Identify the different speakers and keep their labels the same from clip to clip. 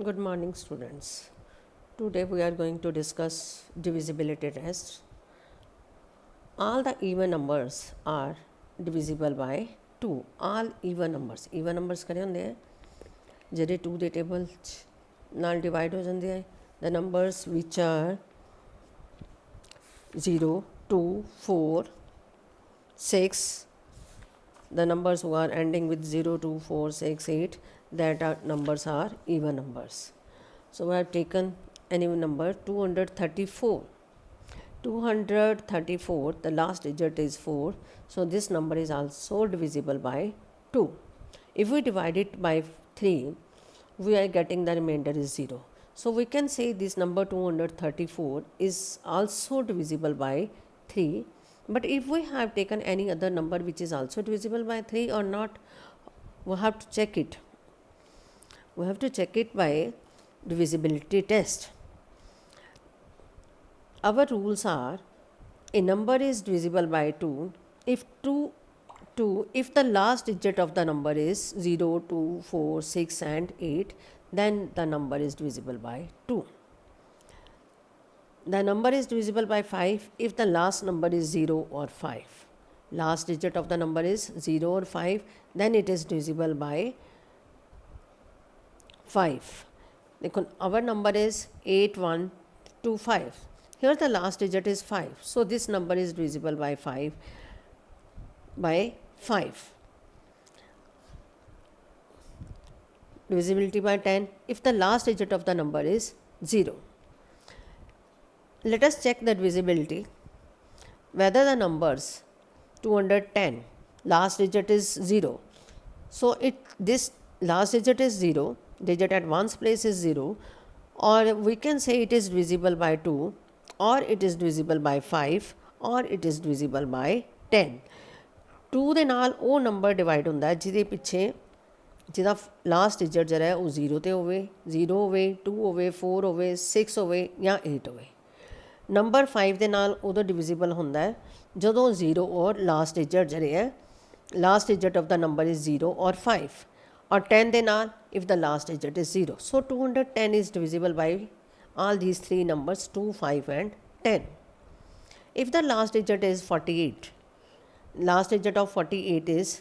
Speaker 1: Good morning, students. Today we are going to discuss divisibility test. All the even numbers are divisible by 2. All even numbers करे होंदे हैं ਜਿਹੜੇ 2 ਦੇ table ਨਾਲ divide ਹੋ ਜਾਂਦੇ ਆ the numbers which are 0, 2, 4, 6, the numbers who are ending with 0, 2, 4, 6, 8, that are numbers are even numbers. So we have taken an even number 234. 234, the last digit is 4, so this number is also divisible by 2. If we divide it by 3, we are getting the remainder is 0. So we can say this number 234 is also divisible by 3. But if we have taken any other number which is also divisible by 3 or not, we have to check it. We have to check it by divisibility test. Our rules are a number is divisible by 2 if if the last digit of the number is 0, 2, 4, 6 and 8, then the number is divisible by 2. The number is divisible by 5 if the last number is 0 or 5. Last digit of the number is 0 or 5, then it is divisible by 5. Our number is 8125. Here the last digit is 5. So this number is divisible by 5 by 5. Divisibility by 10 if the last digit of the number is 0. Let us check the divisibility whether the numbers 210 last digit is 0. So this last digit is 0, digit at one's place is 0, or we can say it is divisible by 2, or it is divisible by 5, or it is divisible by 10. 2 ਦੇ ਨਾਲ ਉਹ number divide ਹੁੰਦਾ ਜਿਹਦੇ ਪਿੱਛੇ ਜਿਹਦਾ last digit ਜਿਹੜਾ ਹੈ ਉਹ 0 ਤੇ ਹੋਵੇ, 0 ਹੋਵੇ, 2 ਹੋਵੇ, 4 ਹੋਵੇ, 6 ਹੋਵੇ ਜਾਂ 8 ਹੋਵੇ. ਨੰਬਰ 5 ਦੇ ਨਾਲ ਉਦੋਂ ਡਿਵਿਜ਼ੀਬਲ ਹੁੰਦਾ ਹੈ ਜਦੋਂ 0 ਔਰ ਲਾਸਟ ਡਿਜਿਟ ਜਿਹੜੇ ਹੈ last digit of the number is 0 ਔਰ 5, ਔਰ 10 ਦੇ ਨਾਲ if the last digit is 0. So 210 is divisible by all these three numbers 2, 5 and 10. If the last digit is 48, last digit of 48 is,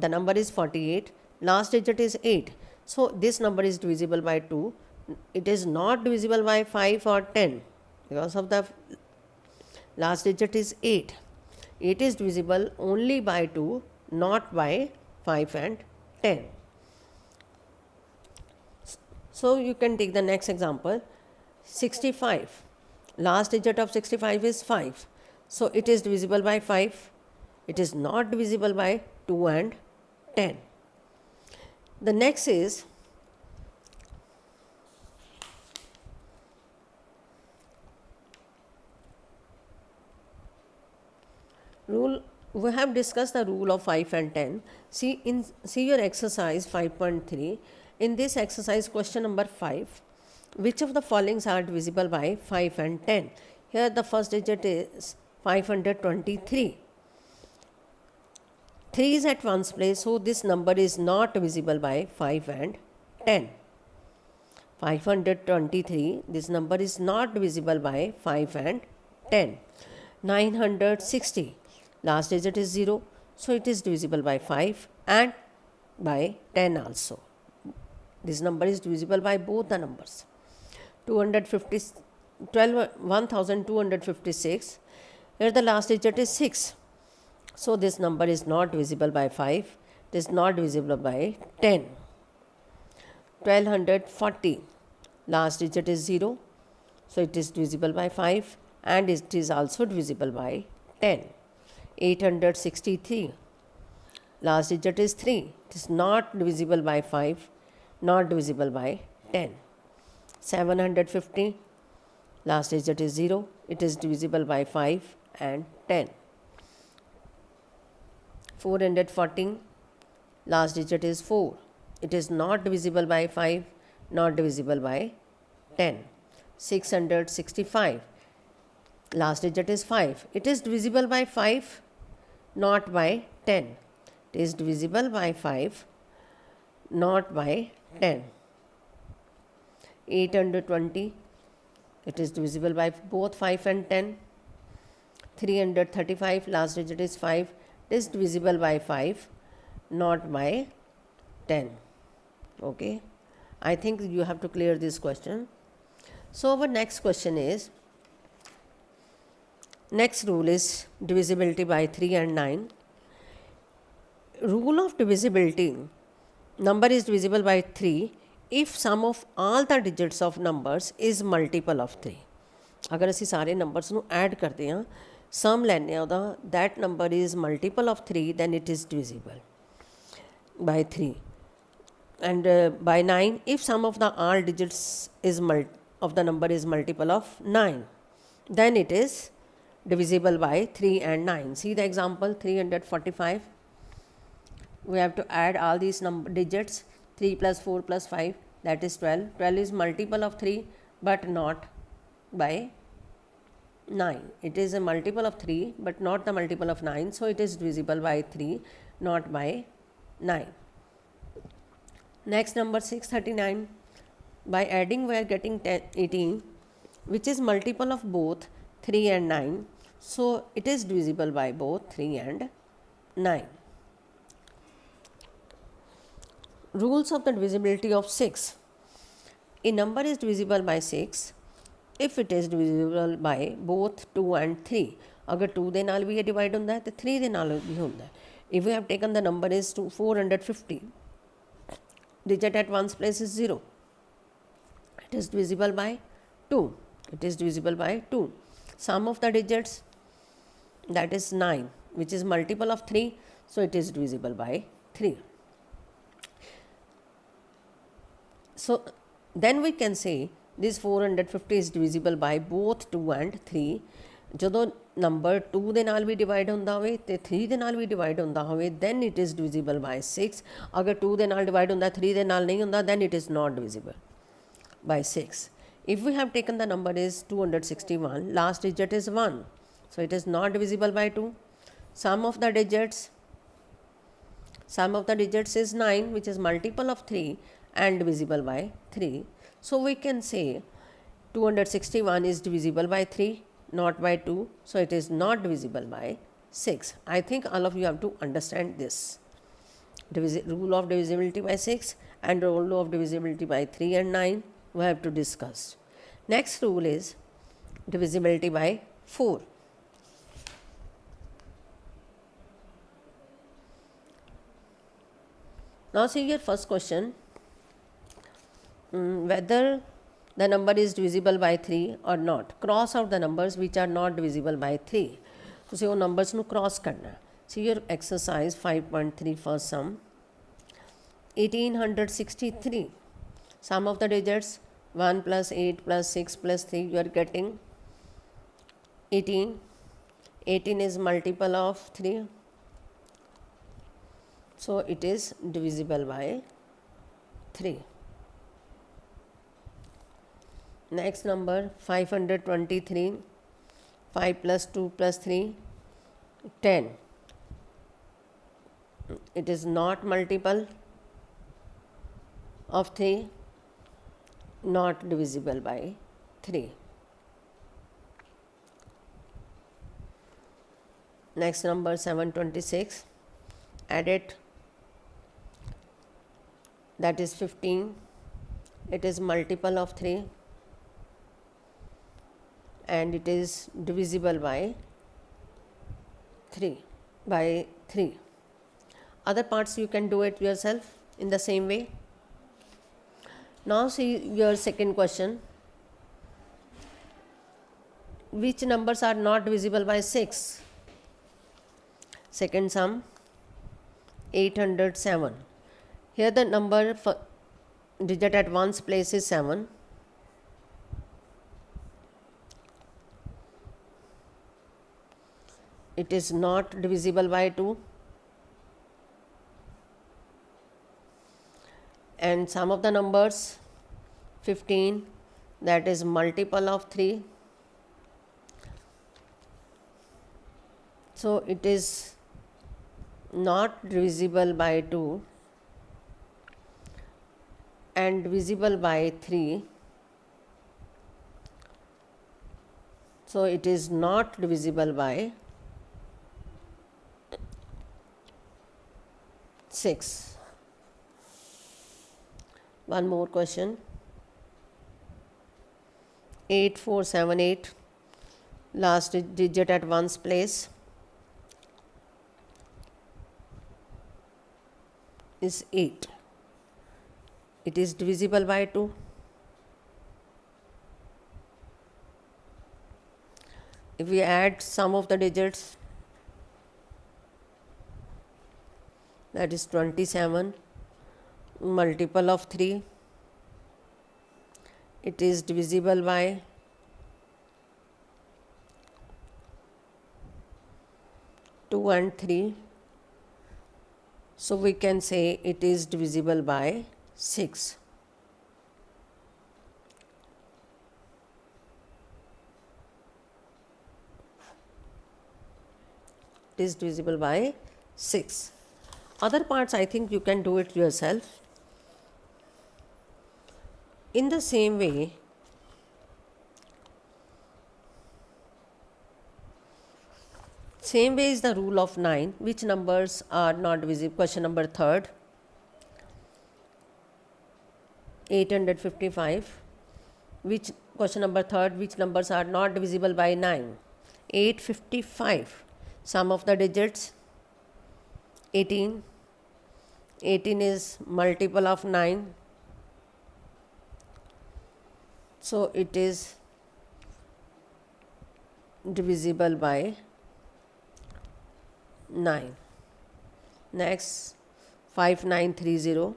Speaker 1: the number is 48, last digit is 8. So this number is divisible by 2. It is not divisible by 5 or 10 because of the last digit is 8. 8 is divisible only by 2, not by 5 and 10. So you can take the next example. 65. Last digit of 65 is 5. So it is divisible by 5. It is not divisible by 2 and 10. The next is rule. We have discussed the rule of 5 and 10. See your exercise 5.3. In this exercise, question number 5, which of the following are divisible by 5 and 10? Here the first digit is 523. 3 is at one's place, so this number is not divisible by 5 and 10. 523, this number is not divisible by 5 and 10. 960, last digit is 0, so it is divisible by 5 and by 10 also. This number is divisible by both the numbers. 1256, here the last digit is 6. So this number is not divisible by 5, it is not divisible by 10. 1240, last digit is 0, so it is divisible by 5 and it is also divisible by 10. 863, last digit is 3, it is not divisible by 5, not divisible by 10. 750, last digit is 0, it is divisible by 5 and 10. 414, last digit is 4, it is not divisible by 5, not divisible by 10. 665, last digit is 5, it is divisible by 5, not by 10. It is divisible by 5, not by 10. 820, it is divisible by both 5 and 10. 335, last digit is 5, it is divisible by 5, not by 10. Okay, I think you have to clear this question. So our next question is, next rule is divisibility by 3 and 9. Rule of divisibility, number is divisible by 3 if sum of all the digits of numbers is multiple of 3. अगर ਅਸੀਂ ਸਾਰੇ numbers ਨੂੰ add ਕਰਦੇ ਹਾਂ, ਸਮ ਲੈਂਦੇ ਹਾਂ ਉਹਦਾ, that number is multiple of 3, then it is divisible by 3. And by 9, if sum of the all digits is of the number is multiple of 9, then it is divisible by 3 and 9. See the example, 345. We have to add all these digits, 3 plus 4 plus 5, that is 12. 12 is multiple of 3 but not by 9. It is a multiple of 3 but not the multiple of 9, so it is divisible by 3, not by 9. Next, number 639. By adding we are getting 18, which is multiple of both 3 and 9, so it is divisible by both 3 and 9. Rules of the divisibility of 6. A number is divisible by 6 if it is divisible by both 2 and 3. अगर 2 ਦੇ ਨਾਲ ਵੀ ਇਹ divide ਹੁੰਦਾ ਹੈ ਤੇ 3 ਦੇ ਨਾਲ ਵੀ ਹੁੰਦਾ ਹੈ. If we have taken the number is 450, digit at one's place is 0. It is divisible by 2. It is divisible by 2. Sum of the digits, that is 9, which is multiple of 3, so it is divisible by 3. So then we can say this 450 is divisible by both 2 and 3. ਜਦੋਂ number 2 ਦੇ ਨਾਲ ਵੀ divide ਹੁੰਦਾ ਹੋਵੇ ਤੇ 3 ਦੇ ਨਾਲ ਵੀ divide ਹੁੰਦਾ ਹੋਵੇ, then it is divisible by 6. ਅਗਰ 2 ਦੇ ਨਾਲ ਡਿਵਾਈਡ ਹੁੰਦਾ 3 ਦੇ ਨਾਲ ਨਹੀਂ ਹੁੰਦਾ, then it is not divisible by 6. If we have taken the number is 261, last digit is 1, so it is not divisible by 2. Sum of the digits is 9, which is multiple of 3 and divisible by 3. So we can say 261 is divisible by 3, not by 2, so it is not divisible by 6. I think all of you have to understand this. Rule of divisibility by 6 and rule of divisibility by 3 and 9 we have to discuss. Next rule is divisibility by 4. Now see your first question, whether the number is divisible by 3 or not. Cross out the numbers which are not divisible by 3. ਤੁਸੀਂ ਉਹ numbers ਨੂੰ cross ਕਰਨਾ. See your exercise 5.3 first sum. 1863. Sum of the digits 1 plus 8 plus 6 plus 3, you are getting 18. 18 is multiple of 3, so it is divisible by 3. Next number 523. 5 plus 2 plus 3, 10. It is not multiple of 3, not divisible by 3. Next number 726. Add it, that is 15. It is multiple of 3 and it is divisible by 3. Other parts you can do it yourself in the same way. Now see your second question. Which numbers are not divisible by 6? Second sum 807. Here the number digit at one's place is 7. It is not divisible by 2, and sum of the numbers 15, that is multiple of 3, so it is not divisible by 2 and divisible by 3, So it is not divisible by 6. One more question. 8478, last digit at ones place is 8. It is divisible by 2. If we add sum of the digits, that is 27, multiple of 3, it is divisible by 2 and 3. So we can say it is divisible by 6. It is divisible by 6. Other parts I think you can do it yourself. In the same way, is the rule of 9. Which numbers are not divisible? Question number 3rd. 855. Which question number 3rd? Which numbers are not divisible by 9? 855. Sum of the digits 18. 18 is multiple of 9. So it is divisible by 9. Next, 5930.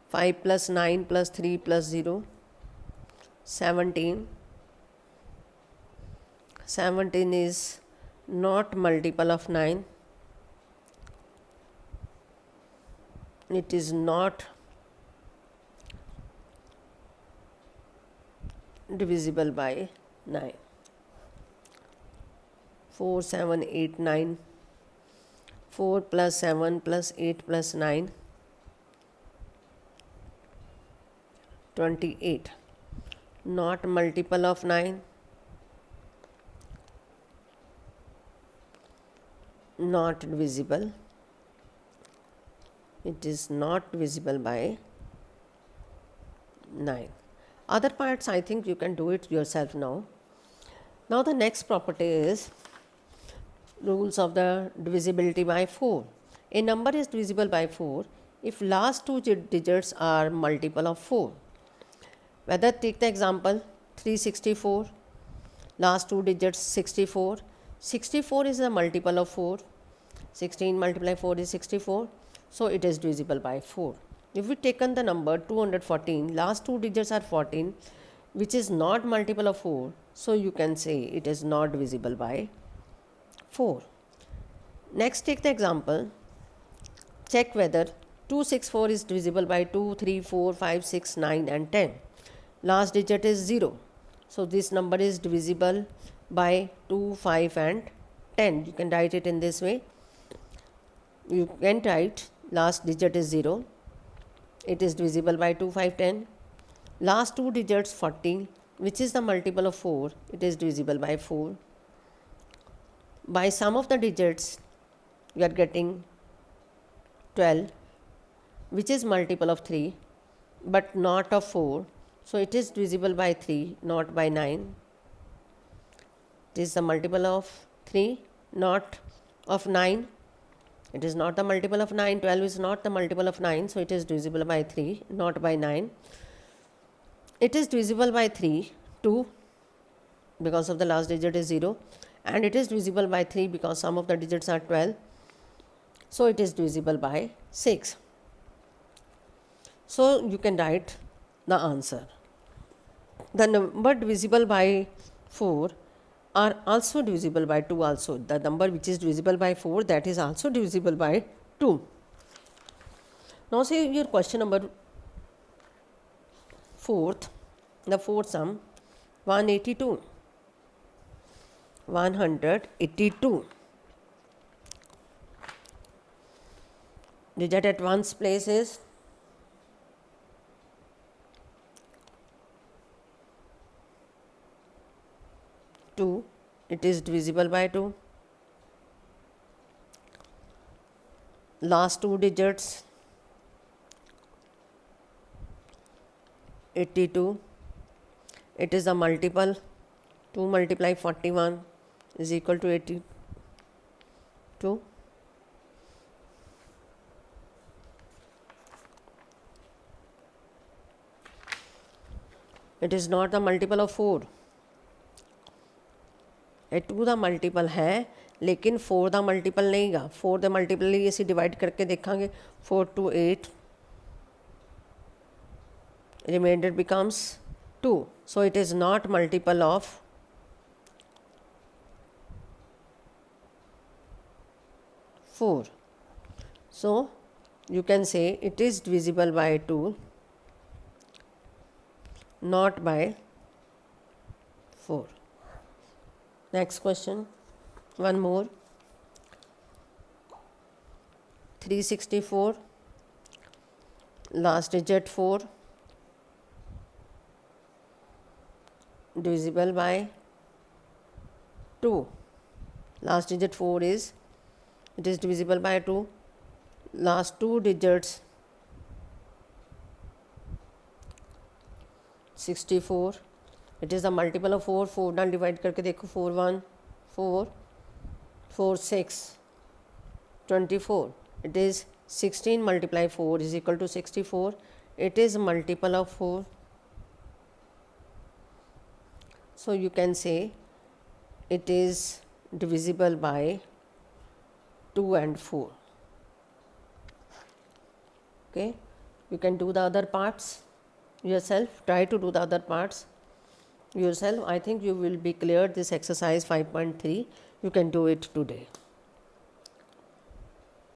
Speaker 1: 5 plus 9 plus 3 plus 0. 17. 17 is not multiple of 9. It is not divisible by 9. 4, 7, 8, 9. 4 plus 7 plus 8 plus 9. 28. Not multiple of 9. Not divisible. It is not divisible by 9. Other parts I think you can do it yourself now. Now the next property is rules of the divisibility by 4. A number is divisible by 4 if last two digits are multiple of 4. Whether take the example 364, last two digits 64. 64 is a multiple of 4. 16 multiplied 4 is 64. So it is divisible by 4. If we taken the number 214, last two digits are 14, which is not multiple of 4. So you can say it is not divisible by 4. Next take the example. Check whether 264 is divisible by 2, 3, 4, 5, 6, 9 and 10. Last digit is 0. So this number is divisible by 2, 5 and 10. You can write it in this way. You can write last digit is 0. It is divisible by 2, 5, 10. Last two digits 40, which is the multiple of 4. It is divisible by 4. By sum of the digits, we are getting 12, which is multiple of 3, but not of 4. So it is divisible by 3, not by 9. It is the multiple of 3, not of 9. It is not the multiple of 9. 12 is not the multiple of 9. So it is divisible by 3, not by 9. It is divisible by 3, 2, because of the last digit is 0. And it is divisible by 3 because sum of the digits are 12. So it is divisible by 6. So you can write the answer. The number divisible by 4 are also divisible by 2 also. The number which is divisible by 4, that is also divisible by 2. Now say your question number 4th, the fourth sum, 182. 182. Digit at ones place is 2. it is divisible by 2. Last two digits 82, it is a multiple. 2 multiply 41 is equal to 82. It is not the multiple of 4. 2 the multiple ਹੈ ਲੇਕਿਨ 4 ਦਾ multiple ਨਹੀਂ ਗਾ। 4 ਦੇ multiple ਲਈ ਅਸੀਂ divide ਕਰਕੇ ਦੇਖਾਂਗੇ। 4 to 8 remainder becomes 2, so it is not multiple of 4. So you can say it is divisible by 2, not by 4. Next question, one more. 364, last digit 4, divisible by 2. Last digit 4 is, it is divisible by 2. Last two digits 64, it is the multiple of 4. 4 ਨਾਲ divide करके देखो, 4 1 4 4 6 24. It is 16 multiply 4 is equal to 64. It is multiple of 4. So you can say it is divisible by 2 and 4. Okay, you can do the other parts yourself. Try to do the other parts yourself. I think you will be cleared this exercise 5.3. You can do it today.